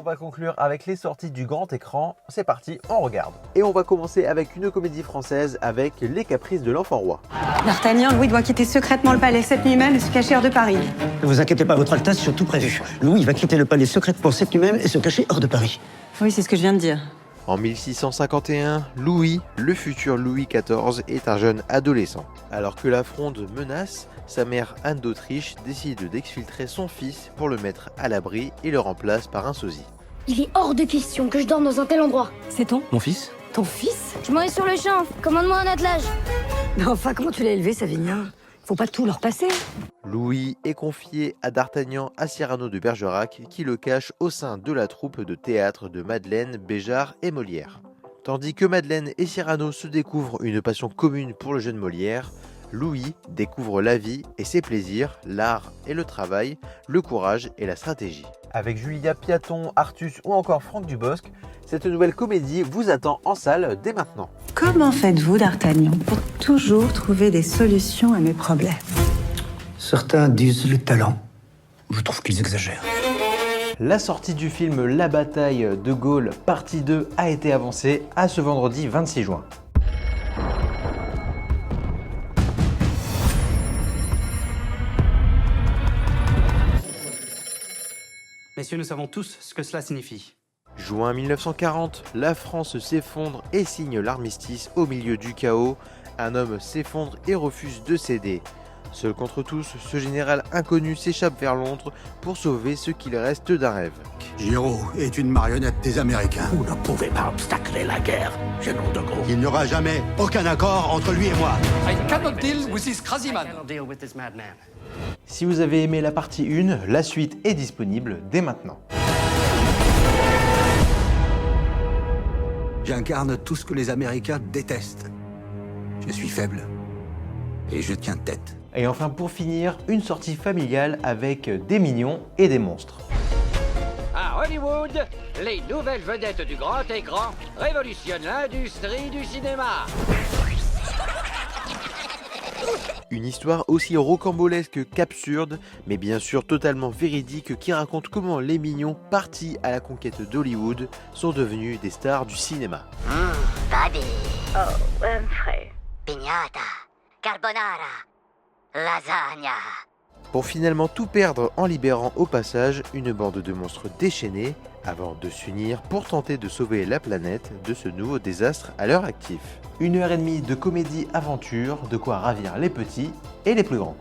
va conclure avec les sorties du grand écran. C'est parti, on regarde. Et on va commencer avec une comédie française avec Les Caprices de l'Enfant Roi. D'Artagnan, Louis doit quitter secrètement le palais cette nuit même et se cacher hors de Paris. Ne vous inquiétez pas, votre Altesse, sur tout prévu. Louis va quitter le palais secrètement cette nuit même et se cacher hors de Paris. Oui, c'est ce que je viens de dire. En 1651, Louis, le futur Louis XIV, est un jeune adolescent. Alors que la Fronde menace, sa mère Anne d'Autriche décide d'exfiltrer son fils pour le mettre à l'abri et le remplace par un sosie. Il est hors de question que je dorme dans un tel endroit. C'est ton Mon fils? Ton fils? Je m'en vais sur le champ. Commande-moi un attelage. Mais enfin, comment tu l'as élevé, Savinien? Faut pas tout leur passer. Louis est confié à D'Artagnan à Cyrano de Bergerac qui le cache au sein de la troupe de théâtre de Madeleine, Béjart et Molière. Tandis que Madeleine et Cyrano se découvrent une passion commune pour le jeune Molière, Louis découvre la vie et ses plaisirs, l'art et le travail, le courage et la stratégie. Avec Julia Piaton, Artus ou encore Franck Dubosc, cette nouvelle comédie vous attend en salle dès maintenant. Comment faites-vous, D'Artagnan, pour toujours trouver des solutions à mes problèmes? Certains disent le talent. Je trouve qu'ils exagèrent. La sortie du film La bataille de Gaulle partie 2 a été avancée à ce vendredi 26 juin. Messieurs, nous savons tous ce que cela signifie. Juin 1940, la France s'effondre et signe l'armistice au milieu du chaos. Un homme s'effondre et refuse de céder. Seul contre tous, ce général inconnu s'échappe vers Londres pour sauver ce qu'il reste d'un rêve. Giraud est une marionnette des Américains. Vous ne pouvez pas obstacler la guerre, général de Gaulle. Il n'y aura jamais aucun accord entre lui et moi. I cannot deal with this crazy man. Si vous avez aimé la partie 1, la suite est disponible dès maintenant. J'incarne tout ce que les Américains détestent. Je suis faible. Et je tiens tête. Et enfin pour finir, une sortie familiale avec des mignons et des monstres. À Hollywood, les nouvelles vedettes du grand écran révolutionnent l'industrie du cinéma. Une histoire aussi rocambolesque qu'absurde, mais bien sûr totalement véridique qui raconte comment les mignons partis à la conquête d'Hollywood sont devenus des stars du cinéma. Baby. Oh, Humphrey. Pignata. Carbonara. Lasagna. Pour finalement tout perdre en libérant au passage une bande de monstres déchaînés avant de s'unir pour tenter de sauver la planète de ce nouveau désastre à leur actif. 1h30 de comédie aventure, de quoi ravir les petits et les plus grands.